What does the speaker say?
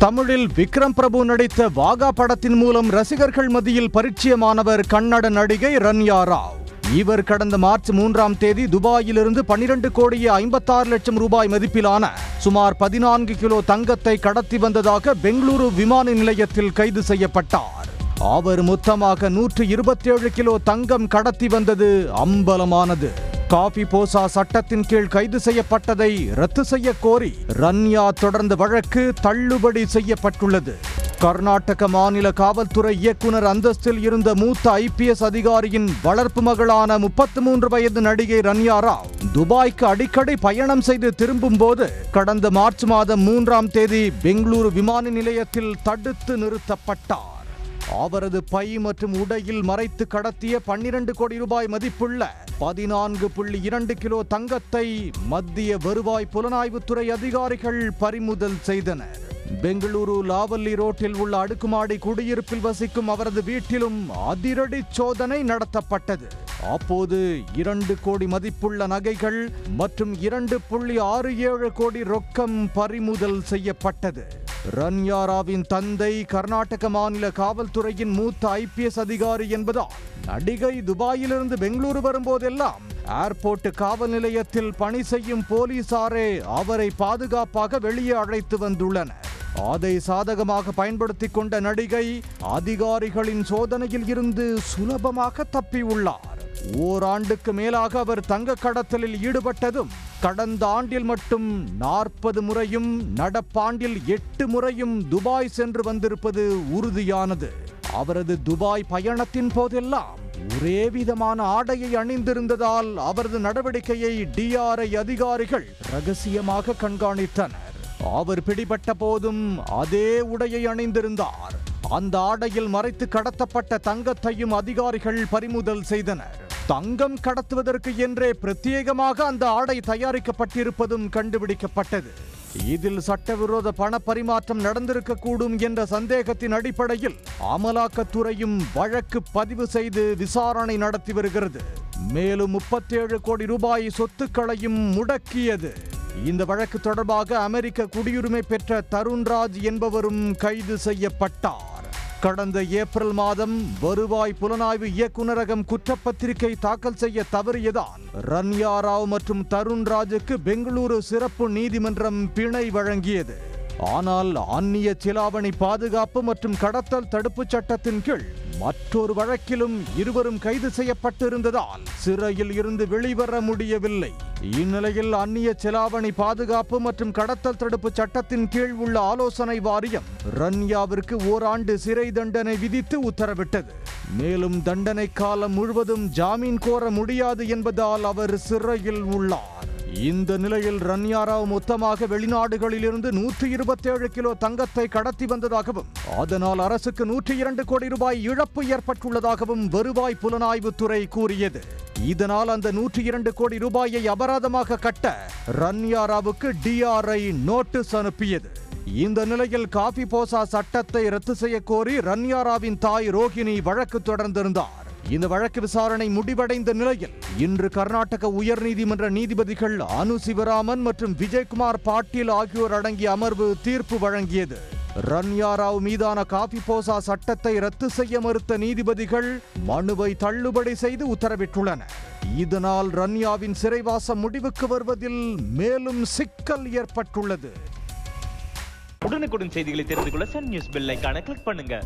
தமிழில் விக்ரம் பிரபு நடித்த வாகா படத்தின் மூலம் ரசிகர்கள் மத்தியில் பரிச்சயமானவர் கன்னட நடிகை ரன்யா ராவ். இவர் கடந்த மார்ச் 3ஆம் தேதி துபாயிலிருந்து 12,56,00,000 ரூபாய் மதிப்பிலான சுமார் 14 கிலோ தங்கத்தை கடத்தி வந்ததாக பெங்களூரு விமான நிலையத்தில் கைது செய்யப்பட்டார். அவர் மொத்தமாக 127 கிலோ தங்கம் கடத்தி வந்தது அம்பலமானது. காபி போசா சட்டத்தின் கீழ் கைது செய்யப்பட்டதை ரத்து செய்ய கோரி ரன்யா தொடர்ந்த வழக்கு தள்ளுபடி செய்யப்பட்டுள்ளது. கர்நாடக மாநில காவல்துறை இயக்குனர் அந்தஸ்தில் இருந்த மூத்த IPS அதிகாரியின் வளர்ப்பு மகளான 33 வயது நடிகை ரன்யா ராவ் துபாய்க்கு அடிக்கடி பயணம் செய்து திரும்பும் போது கடந்த மார்ச் மாதம் 3ஆம் தேதி பெங்களூரு விமான நிலையத்தில் தடுத்து நிறுத்தப்பட்டார். அவரது பை மற்றும் உடையில் மறைத்து கடத்திய 12 கோடி ரூபாய் மதிப்புள்ள 14.2 கிலோ தங்கத்தை மத்திய வருவாய் புலனாய்வுத்துறை அதிகாரிகள் பறிமுதல் செய்தனர். பெங்களூரு லாவல்லி ரோட்டில் உள்ள அடுக்குமாடி குடியிருப்பில் வசிக்கும் அவரது வீட்டிலும் அதிரடி சோதனை நடத்தப்பட்டது. அப்போது 2 கோடி மதிப்புள்ள நகைகள் மற்றும் 2.67 கோடி ரொக்கம் பறிமுதல் செய்யப்பட்டது. ரன்யா ராவின் தந்தை கர்நாடக மாநில காவல்துறையின் மூத்த IPS அதிகாரி என்பதால் நடிகை துபாயிலிருந்து பெங்களூரு வரும்போதெல்லாம் ஏர்போர்ட் காவல் நிலையத்தில் பணி செய்யும் போலீசாரே அவரை பாதுகாப்பாக வெளியே அழைத்து வந்துள்ளனர். அதை சாதகமாக பயன்படுத்திக் கொண்ட நடிகை அதிகாரிகளின் சோதனையில் இருந்து சுலபமாக தப்பியுள்ளார். ஓராண்டுக்கு மேலாக அவர் தங்க கடத்தலில் ஈடுபட்டதும் கடந்த ஆண்டில் மட்டும் 40 முறையும் நடப்பாண்டில் 8 முறையும் துபாய் சென்று வந்திருப்பது உறுதியானது. அவரது துபாய் பயணத்தின் போதெல்லாம் ஒரே விதமான ஆடையை அணிந்திருந்ததால் அவரது நடவடிக்கையை DRI அதிகாரிகள் ரகசியமாக கண்காணித்தனர். அவர் பிடிபட்ட போதும் அதே உடையை அணிந்திருந்தார். அந்த ஆடையில் மறைத்து கடத்தப்பட்ட தங்கத்தையும் அதிகாரிகள் பறிமுதல் செய்தனர். தங்கம் கடத்துவதற்கு என்றே பிரத்யேகமாக அந்த ஆடை தயாரிக்கப்பட்டிருப்பதும் கண்டுபிடிக்கப்பட்டது. இதில் சட்டவிரோத பண பரிமாற்றம் நடந்திருக்கக்கூடும் என்ற சந்தேகத்தின் அடிப்படையில் அமலாக்கத்துறையும் வழக்கு பதிவு செய்து விசாரணை நடத்தி வருகிறது. மேலும் 37 கோடி ரூபாய் சொத்துக்களையும் முடக்கியது. இந்த வழக்கு தொடர்பாக அமெரிக்க குடியுரிமை பெற்ற தருண்ராஜ் என்பவரும் கைது செய்யப்பட்டார். கடந்த ஏப்ரல் மாதம் வருவாய் புலனாய்வு இயக்குநரகம் குற்றப்பத்திரிகை தாக்கல் செய்ய தவறியதால் ரன்யா ராவ் மற்றும் தருண்ராஜுக்கு பெங்களூரு சிறப்பு நீதிமன்றம் பிணை வழங்கியது. ஆனால் அந்நிய செலாவணி பாதுகாப்பு மற்றும் கடத்தல் தடுப்பு சட்டத்தின் கீழ் மற்றொரு வழக்கிலும் இருவரும் கைது செய்யப்பட்டிருந்ததால் சிறையில் இருந்து வெளிவர முடியவில்லை. இந்நிலையில் அந்நிய செலாவணி பாதுகாப்பு மற்றும் கடத்தல் தடுப்பு சட்டத்தின் கீழ் உள்ள ஆலோசனை வாரியம் ரன்யாவிற்கு ஓராண்டு சிறை தண்டனை விதித்து உத்தரவிட்டது. மேலும் தண்டனை காலம் முழுவதும் ஜாமீன் கோர முடியாது என்பதால் அவர் சிறையில் உள்ளார். இந்த நிலையில் ரன்யா ராவ் மொத்தமாக வெளிநாடுகளிலிருந்து 127 கிலோ தங்கத்தை கடத்தி வந்ததாகவும் அதனால் அரசுக்கு 102 கோடி ரூபாய் இழப்பு ஏற்பட்டுள்ளதாகவும் வருவாய் புலனாய்வுத்துறை கூறியது. இதனால் அந்த 102 கோடி ரூபாயை அபராதமாக கட்ட ரன்யா ராவுக்கு DRI நோட்டீஸ் அனுப்பியது. இந்த நிலையில் காபி போசா சட்டத்தை ரத்து செய்ய கோரி ரன்யா ராவின் தாய் ரோஹிணி வழக்கு தொடர்ந்திருந்தார். இந்த வழக்கு விசாரணை முடிவடைந்த நிலையில் இன்று கர்நாடக உயர்நீதிமன்ற நீதிபதிகள் அனு சிவராமன் மற்றும் விஜயகுமார் பாட்டீல் ஆகியோர் அடங்கிய அமர்வு தீர்ப்பு வழங்கியது. ரன்யா ராவ் மீதான காபி போசா சட்டத்தை ரத்து செய்ய மறுத்த நீதிபதிகள் மனுவை தள்ளுபடி செய்து உத்தரவிட்டுள்ளனர். இதனால் ரன்யாவின் சிறைவாசம் முடிவுக்கு வருவதில் மேலும் சிக்கல் ஏற்பட்டுள்ளது. உடனுக்குடன் செய்திகளை தெரிந்து கொள்ள சன் நியூஸ் பெல் ஐகானை கிளிக் பண்ணுங்க.